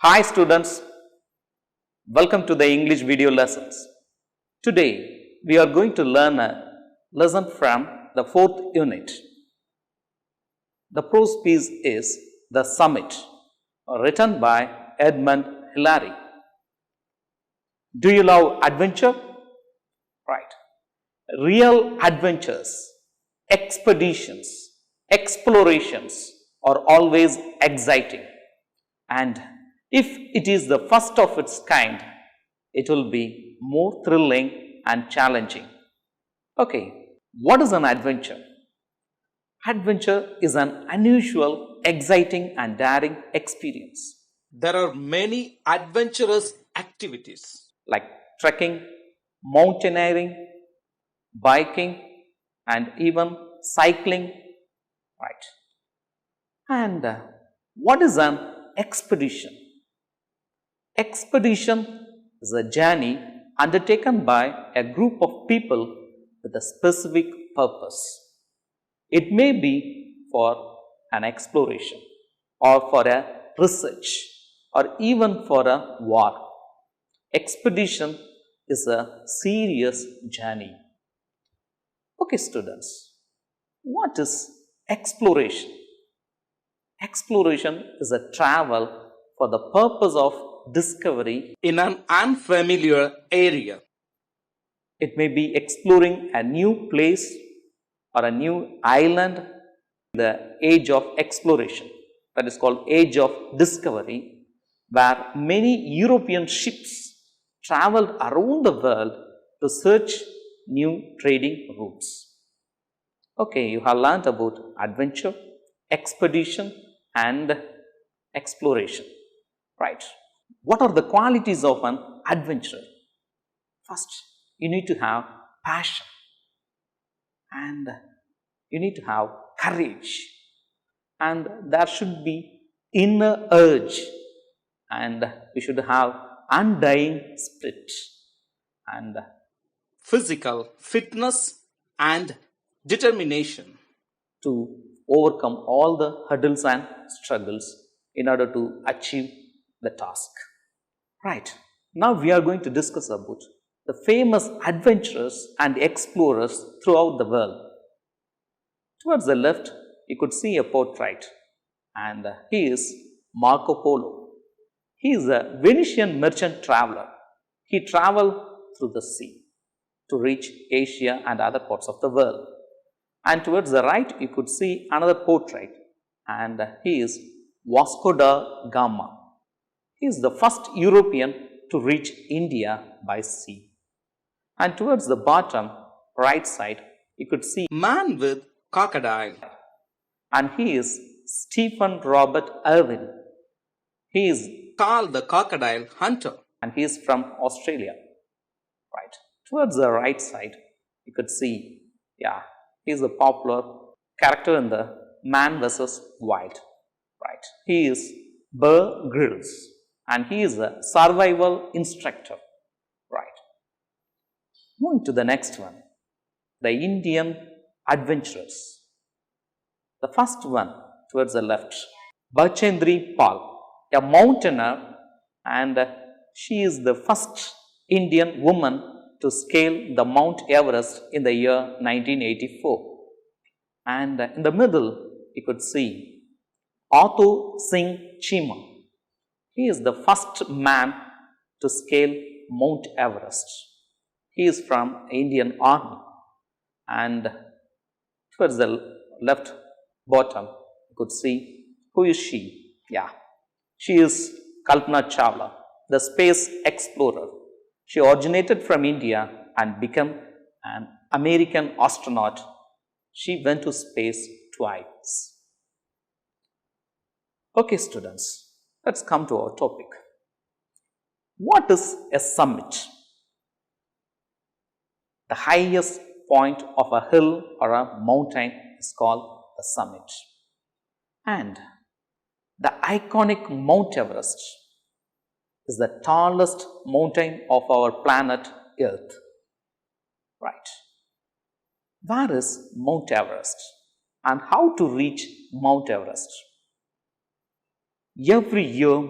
Hi students, welcome to the English video lessons. Today we are going to learn a lesson from the 4th unit. The prose piece is The Summit, written by Edmond Hillary. Do you love adventure? Right. Real adventures, expeditions, explorations are always exciting, and if it is the first of its kind, it will be more thrilling and challenging. Okay, what is an adventure? Adventure is an unusual, exciting and daring experience. There are many adventurous activities like trekking, mountaineering, biking and even cycling. Right. And what is an expedition? Expedition is a journey undertaken by a group of people with a specific purpose. It may be for an exploration or for a research or even for a war. Expedition is a serious journey. Okay, students, what is exploration? Exploration is a travel for the purpose of discovery in an unfamiliar area. It may be exploring a new place or a new island. The age of exploration, that is called age of discovery, where many European ships traveled around the world to search new trading routes. Okay, you have learned about adventure, expedition and exploration, right? What are the qualities of an adventurer? First, you need to have passion and you need to have courage, and there should be inner urge, and you should have undying spirit and physical fitness and determination to overcome all the hurdles and struggles in order to achieve the task. Right. Now we are going to discuss about the famous adventurers and explorers throughout the world. Towards the left, you could see a portrait, and he is Marco Polo. He is a Venetian merchant traveler. He traveled through the sea to reach Asia and other parts of the world. And towards the right, you could see another portrait, and he is Vasco da Gama. He is the first European to reach India by sea. And towards the bottom right side, you could see man with crocodile, and he is Stephen Robert Irwin. He is called the crocodile hunter, and he is from Australia. Right. Towards the right side, you could see, he is a popular character in the Man vs. Wild. Right. He is Bear Grylls, and he is a survival instructor. Right. Moving to the next one, the Indian adventurers. The first one towards the left, Bachendri Pal, a mountaineer, and she is the first Indian woman to scale the Mount Everest in the year 1984. And in the middle, you could see Autu Singh Chima. He is the first man to scale Mount Everest. He is from Indian Army. And towards the left bottom, you could see who is she? She is Kalpana Chawla, the space explorer. She originated from India and became an American astronaut. She went to space twice. Okay, students, let's come to our topic. What is a summit? The highest point of a hill or a mountain is called the summit. And the iconic Mount Everest is the tallest mountain of our planet Earth. Right. Where is Mount Everest and how to reach Mount Everest? Every year,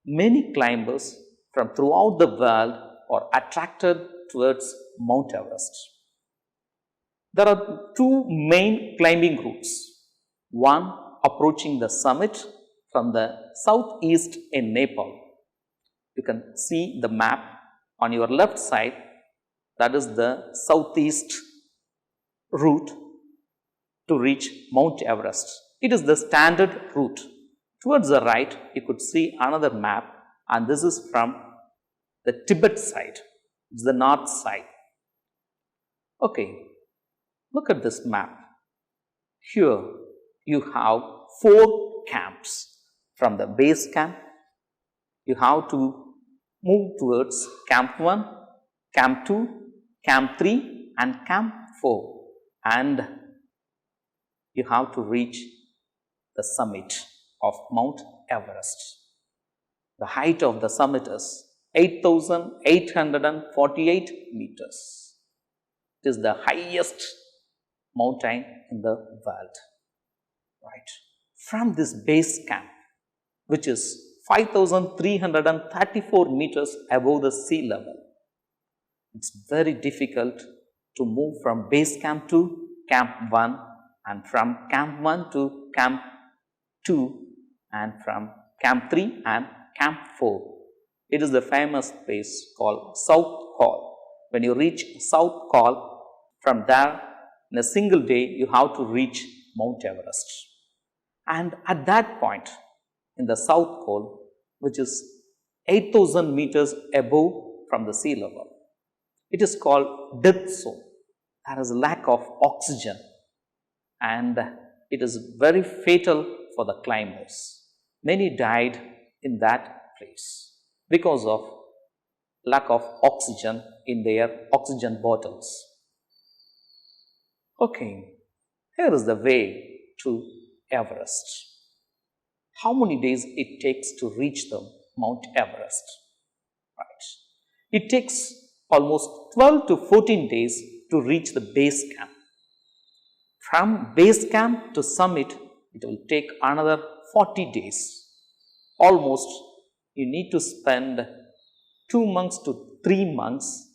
Many climbers from throughout the world are attracted towards Mount Everest. There are two main climbing routes. One approaching the summit from the southeast in Nepal. You can see the map on your left side, that is the southeast route to reach Mount Everest. It is the standard route. Towards the right, you could see another map, and this is from the Tibet side. It's the north side. Okay, look at this map. Here you have 4 camps. From the base camp, you have to move towards Camp 1, Camp 2, Camp 3 and Camp 4, and you have to reach the summit of Mount Everest. The height of the summit is 8,848 meters. It is the highest mountain in the world. Right. From this base camp, which is 5,334 meters above the sea level, it's very difficult to move from base camp to Camp 1 and from Camp 1 to Camp 2 and from Camp 3 and Camp 4. It is the famous place called South Col. When you reach South Col, from there in a single day you have to reach Mount Everest. And at that point in the South Col, which is 8,000 meters above from the sea level, it is called death zone. There is a lack of oxygen and it is very fatal for the climbers. Many died in that place because of lack of oxygen in their oxygen bottles. Okay, here is the way to Everest. How many days it takes to reach the Mount Everest? Right. It takes almost 12 to 14 days to reach the base camp. From base camp to summit, it will take another 40 days. Almost you need to spend 2 months to 3 months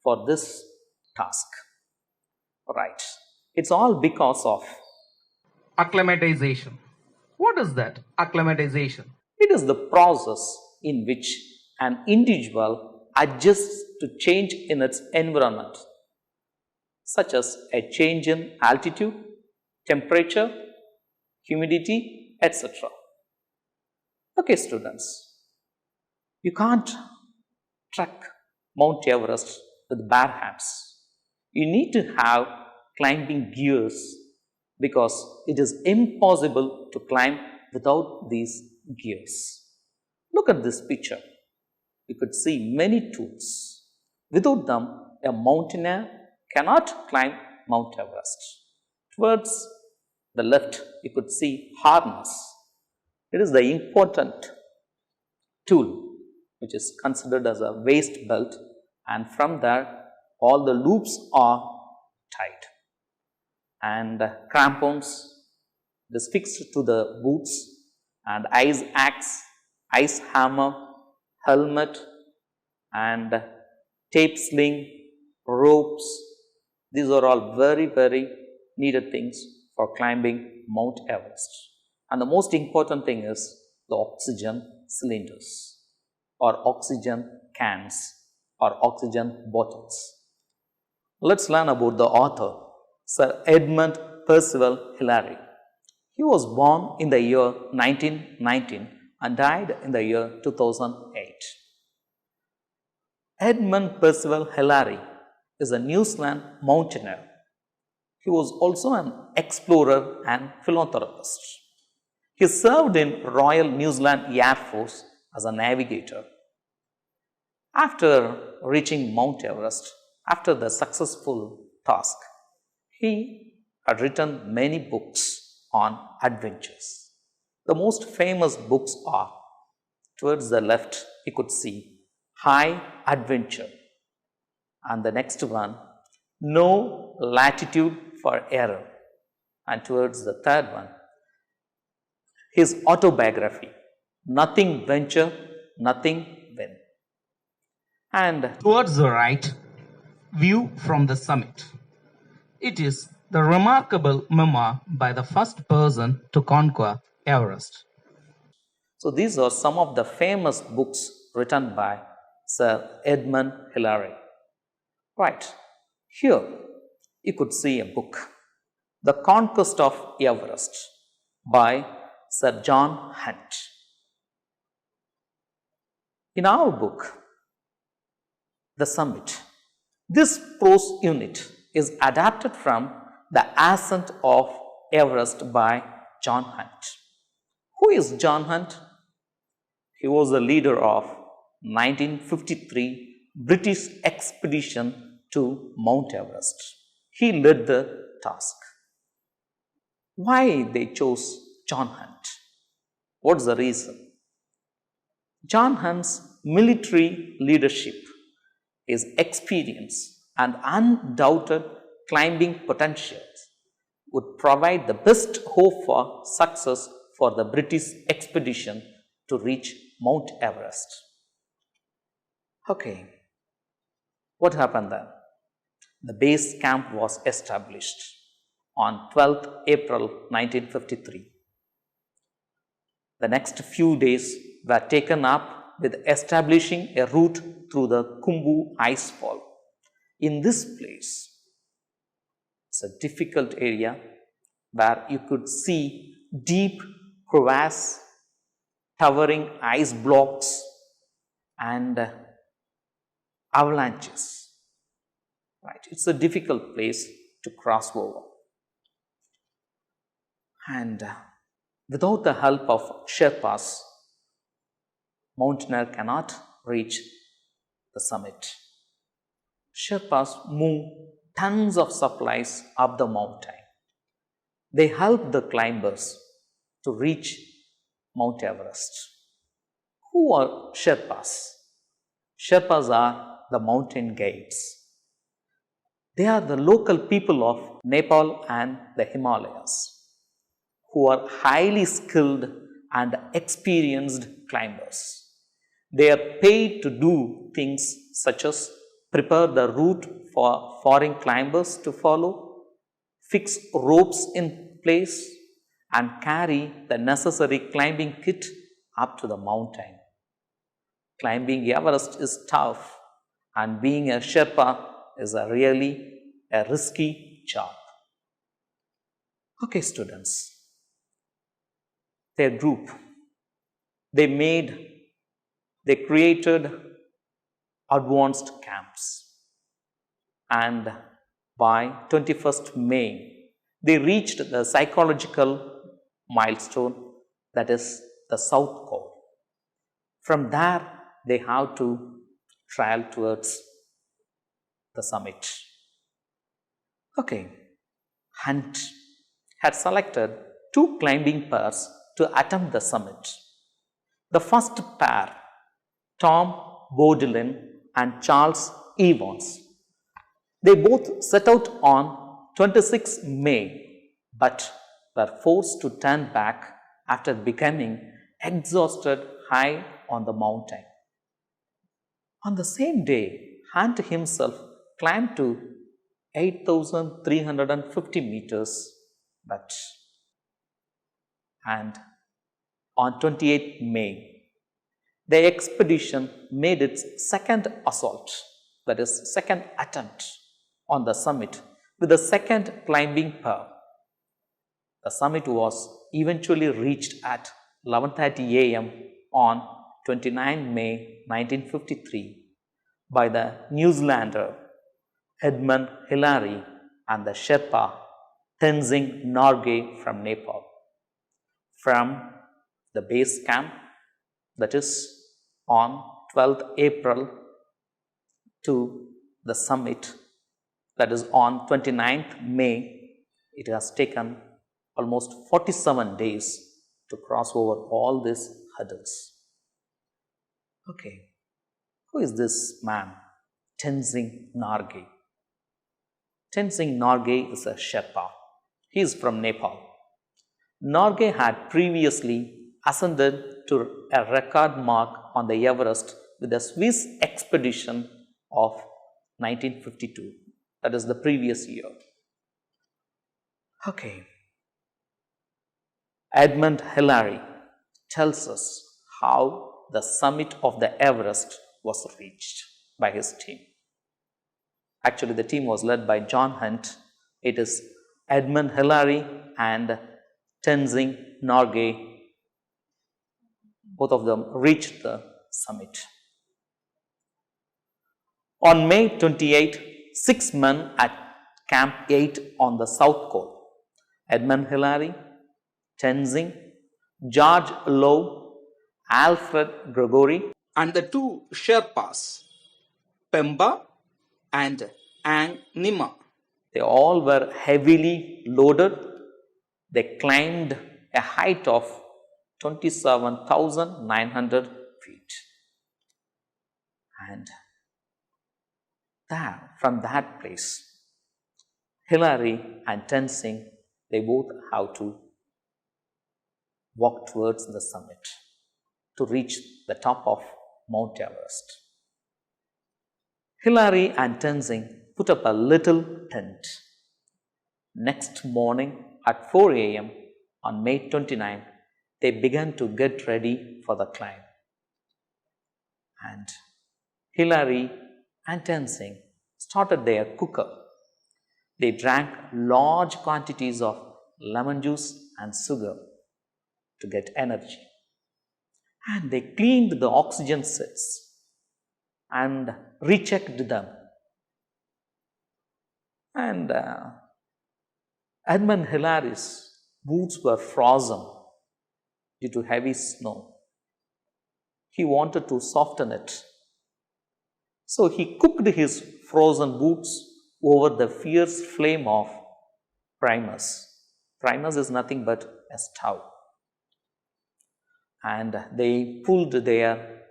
for this task. Right. It's all because of Acclimatization. What is that? Acclimatization. it is the process in which an individual adjusts to change in its environment, such as a change in altitude, temperature, humidity, etc. Okay, students, you can't trek Mount Everest with bare hands. You need to have climbing gears because it is impossible to climb without these gears. Look at this picture. You could see many tools. Without them, a mountaineer cannot climb Mount Everest. Towards the left, you could see harness. It is the important tool which is considered as a waist belt, and from there all the loops are tied. And crampons, it is fixed to the boots, and ice axe, ice hammer, helmet and tape sling, ropes. These are all very needed things for climbing Mount Everest. And the most important thing is the oxygen cylinders or oxygen cans or oxygen bottles. Let's learn about the author, Sir Edmond Hillary. He was born in the year 1919 and died in the year 2008. Edmond Hillary is a New Zealand mountaineer. He was also an explorer and philanthropist. He served in Royal New Zealand Air Force as a navigator. After reaching Mount Everest, after the successful task, he had written many books on adventures. The most famous books are, towards the left, you could see High Adventure, and the next one, No Latitude for Error, and towards the third one, his autobiography, Nothing Venture, nothing win. And Towards the right, view from the summit. It is the remarkable memoir by the first person to conquer Everest. so these are some of the famous books written by Sir Edmond Hillary. Right, here you could see a book, The Conquest of Everest by Sir John Hunt. In our book, The Summit, this prose unit is adapted from The Ascent of Everest by John Hunt. Who is John Hunt? He was the leader of 1953 British expedition to Mount Everest. He led the task. Why they chose John Hunt? What's the reason? John Hunt's military leadership, his experience and undoubted climbing potentials would provide the best hope for success for the British expedition to reach Mount Everest. Okay, what happened then? The base camp was established on 12th April 1953. The next few days were taken up with establishing a route through the Khumbu icefall. In this place, it's a difficult area where you could see deep crevasses, towering ice blocks and avalanches. Right, it's a difficult place to cross over. And without the help of Sherpas, mountaineer cannot reach the summit. Sherpas move tons of supplies up the mountain. They help the climbers to reach Mount Everest. Who are Sherpas? Sherpas are the mountain guides. They are the local people of Nepal and the Himalayas who are highly skilled and experienced climbers. They are paid to do things such as prepare the route for foreign climbers to follow, fix ropes in place, and carry the necessary climbing kit up to the mountain. Climbing Everest is tough, and being a Sherpa is really a risky job. Okay, students. Their group, they created advanced camps, and by 21st May, they reached the psychological milestone, that is the South Pole. From there, they have to travel towards the summit. Okay, Hunt had selected 2 climbing pairs to attempt the summit. The first pair, Tom Baudouin and Charles Evans, they both set out on 26 May, but were forced to turn back after becoming exhausted high on the mountain. On the same day, Hunt himself climbed to 8,350 meters, and on 28 May, the expedition made its second assault, that is, second attempt on the summit with the second climbing pair. The summit was eventually reached at 11:30 a.m. on 29 May 1953 by the New Zealander Edmond Hillary and the Sherpa Tenzing Norgay from Nepal. From the base camp, that is on 12th April, to the summit, that is on 29th May, it has taken almost 47 days to cross over all these hurdles. Okay, who is this man? Tenzing Norgay. Tenzing Norgay is a Sherpa. He is from Nepal. Norgay had previously ascended to a record mark on the Everest with the Swiss expedition of 1952. That is the previous year. Okay. Edmond Hillary tells us how the summit of the Everest was reached by his team. Actually, the team was led by John Hunt. It is Edmond Hillary and Tenzing Norgay. Both of them reached the summit. On May 28, 6 men at Camp 8 on the South Col, Edmond Hillary, Tenzing, George Low, Alfred Gregory, and the two Sherpas, Pemba and Ang Nima. They all were heavily loaded. They climbed a height of 27,900 feet. And from that place, Hillary and Tenzing, they both have to walk towards the summit to reach the top of Mount Everest. Hillary and Tenzing put up a little tent. Next morning at 4 a.m. on May 29, they began to get ready for the climb. And Hillary and Tenzing started their cooker. They drank large quantities of lemon juice and sugar to get energy. And they cleaned the oxygen sets and rechecked them. And Edmond Hillary's boots were frozen due to heavy snow. He wanted to soften it. So he cooked his frozen boots over the fierce flame of primus. Primus is nothing but a stove. And they pulled their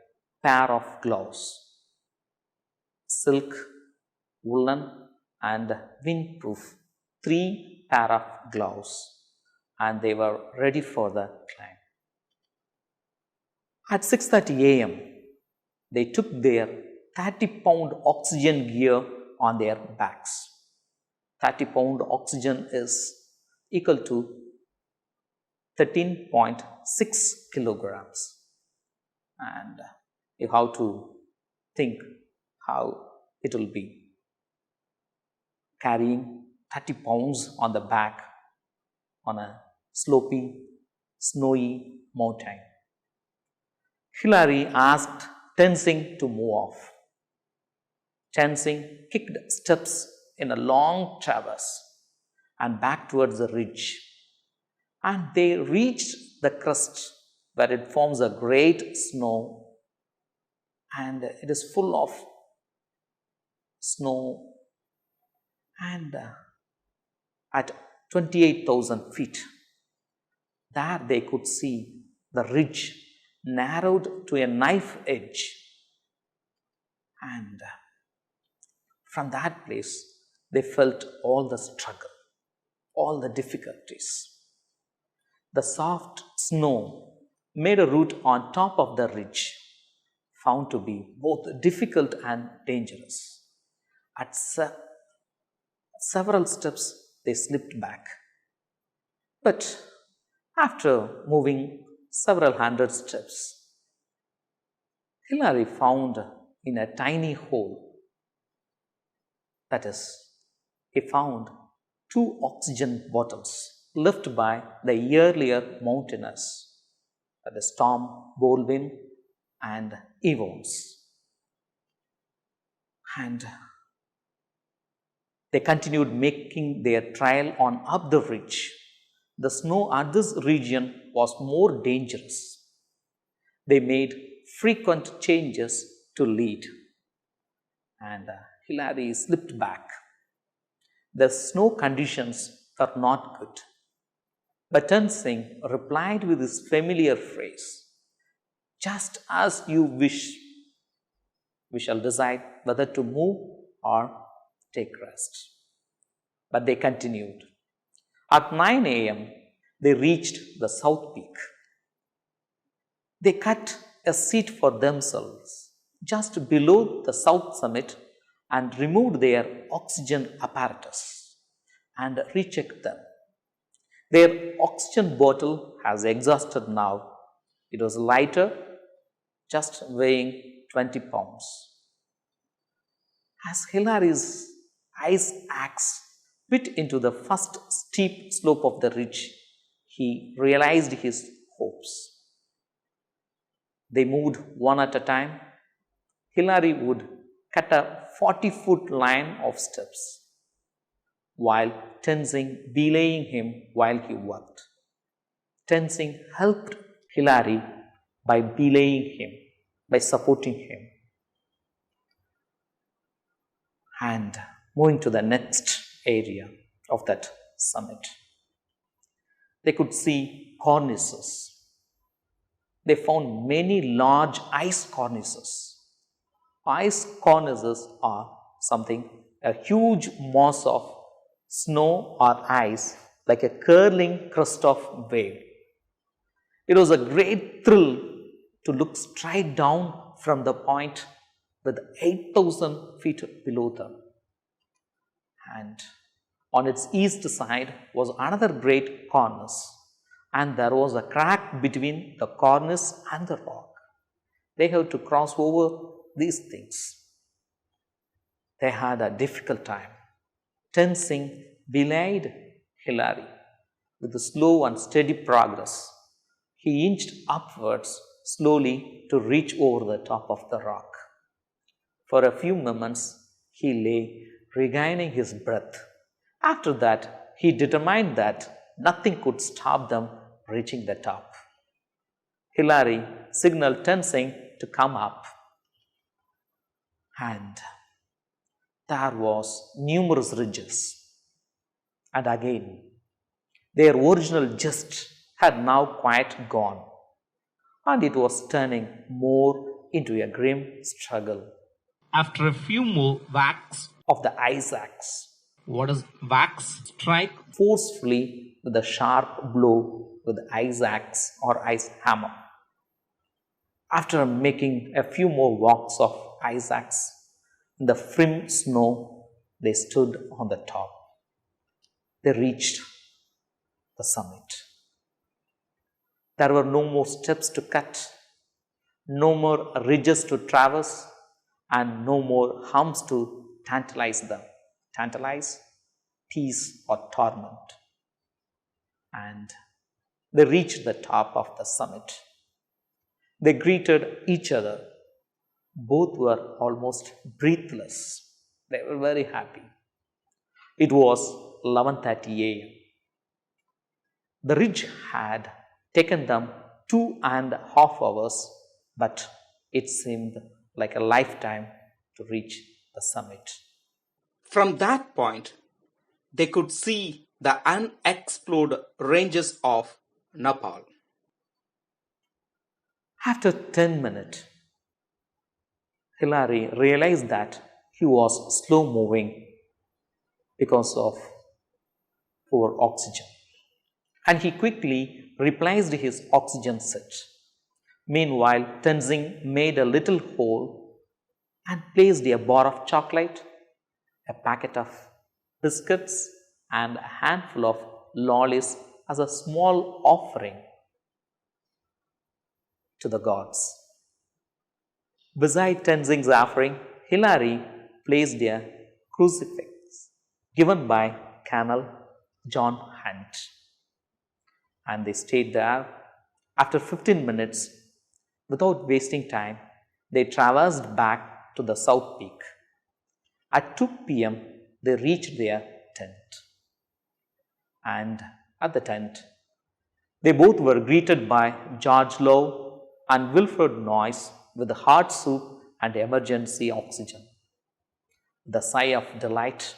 pair of gloves, silk, woolen, and windproof, 3 pair of gloves, and they were ready for the climb. At 6:30 a.m., they took their 30-pound oxygen gear on their backs. 30-pound oxygen is equal to 13.6 kilograms. And you have to think how it will be carrying 30 pounds on the back on a slopy, snowy mountain. Hillary asked Tenzing to move off. Tenzing kicked steps in a long traverse and back towards the ridge. And they reached the crest where it forms a great snow, and it is full of snow. And at 28,000 feet, there they could see the ridge narrowed to a knife edge. And from that place, they felt all the struggle, all the difficulties. The soft snow made a route on top of the ridge, found to be both difficult and dangerous. At several steps, they slipped back. But after moving several hundred steps, Hillary found in a tiny hole, that is, he found 2 oxygen bottles left by the earlier mountaineers, that is Tom Baldwin and Evans. And they continued making their trail on up the ridge. The snow at this region was more dangerous. They made frequent changes to lead. And Hillary slipped back. The snow conditions were not good. But Tenzing replied with his familiar phrase, "Just as you wish, we shall decide whether to move or take rest." But they continued. At 9 a.m., they reached the south peak. They cut a seat for themselves just below the south summit and removed their oxygen apparatus and rechecked them. Their oxygen bottle has exhausted now. It was lighter, just weighing 20 pounds. As Hillary's ice axe bit into the first steep slope of the ridge, he realized his hopes. They moved one at a time. Hillary would cut a 40-foot line of steps, while Tenzing belaying him while he worked. Tenzing helped Hillary by belaying him, by supporting him. And moving to the next area of that summit, they could see cornices. They found many large ice cornices. Ice cornices are a huge mass of snow or ice, like a curling crest of wave. It was a great thrill to look straight down from the point with 8,000 feet below them. And on its east side was another great cornice, and there was a crack between the cornice and the rock. They had to cross over these things. They had a difficult time. Tenzing belayed Hillary with a slow and steady progress. He inched upwards slowly to reach over the top of the rock. For a few moments, he lay regaining his breath. After that, he determined that nothing could stop them reaching the top. Hillary signaled Tenzing to come up, and there was numerous ridges. And again, their original gist had now quite gone, and it was turning more into a grim struggle. After a few more whacks Of the ice axe, what does whacks strike? forcefully with a sharp blow with the ice axe or ice hammer. After making a few more walks of ice axe in the firm snow, they stood on the top. They reached the summit. There were no more steps to cut, no more ridges to traverse, and no more humps to tantalize them. Tantalize, tease, or torment. And they reached the top of the summit. They greeted each other. Both were almost breathless. They were very happy. It was 11:30 a.m. The ridge had taken them 2.5 hours, but it seemed like a lifetime to reach the summit. From that point, they could see the unexplored ranges of Nepal. After 10 minutes, Hillary realized that he was slow moving because of poor oxygen, and he quickly replaced his oxygen set. Meanwhile, Tenzing made a little hole and placed a bar of chocolate, a packet of biscuits, and a handful of lollies as a small offering to the gods. Beside Tenzing's offering, Hillary placed a crucifix given by Colonel John Hunt, and they stayed there. After 15 minutes, without wasting time, they traversed back to the south peak. At 2 p.m., they reached their tent. And at the tent, they both were greeted by George Lowe and Wilfred Noyes with hot soup and emergency oxygen. With a sigh of delight,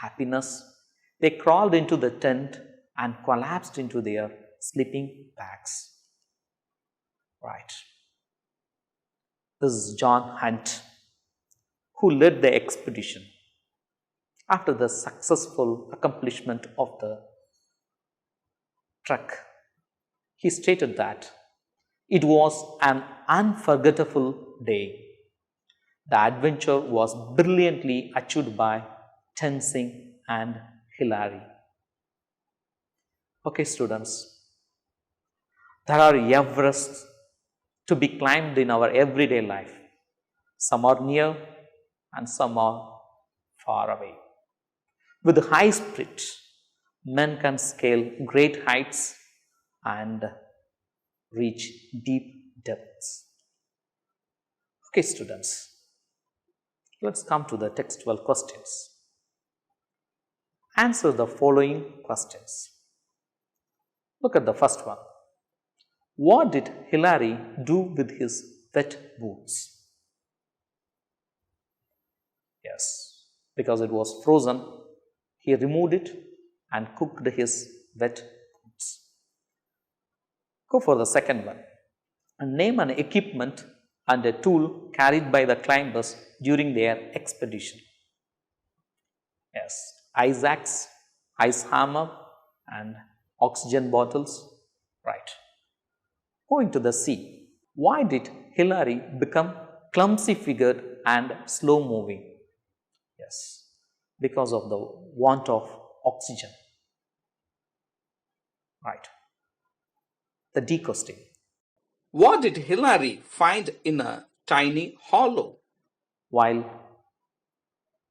happiness, they crawled into the tent and collapsed into their sleeping bags. Right. This is John Hunt, who led the expedition. After the successful accomplishment of the trek, he stated that It was an unforgettable day. The adventure was brilliantly achieved by Tenzing and Hillary. Okay, students, there are Everests to be climbed in our everyday life. Some are near and some are far away. With high spirit, men can scale great heights and reach deep depths. Okay, students, let's come to the textual questions. Answer the following questions. Look at the first one. What did Hillary do with his wet boots? Yes, because it was frozen, he removed it and cooked his wet boots. Go for the second one. Name an equipment and a tool carried by the climbers during their expedition. Yes, ice axe, ice hammer and oxygen bottles. Right. Going to the sea. Why did Hillary become clumsy figured and slow moving? Yes, because of the want of oxygen. Right. The D question. What did Hillary find in a tiny hollow? While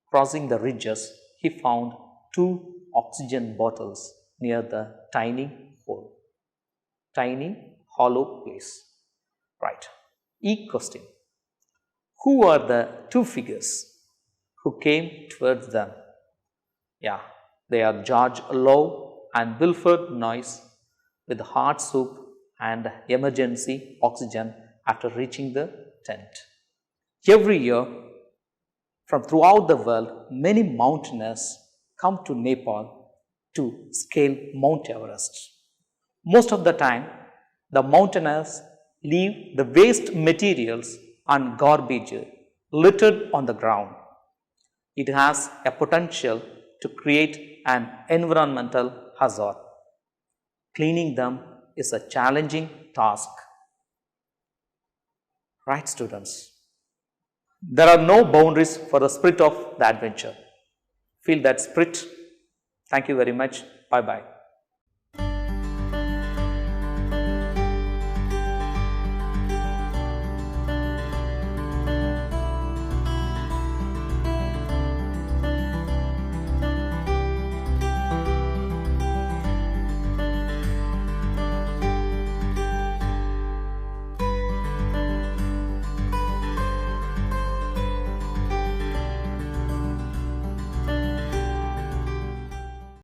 crossing the ridges, he found 2 oxygen bottles near the tiny hole. Tiny hollow place. Right. E question. Who are the 2 figures who came towards them? Yeah, they are George Lowe and Wilfred Noyes with hot soup and emergency oxygen after reaching the tent. Every year, from throughout the world, many mountaineers come to Nepal to scale Mount Everest. Most of the time, the mountaineers leave the waste materials and garbage littered on the ground. It has a potential to create an environmental hazard. Cleaning them is a challenging task. Right, students? There are no boundaries for the spirit of the adventure. Feel that spirit. Thank you very much. Bye-bye.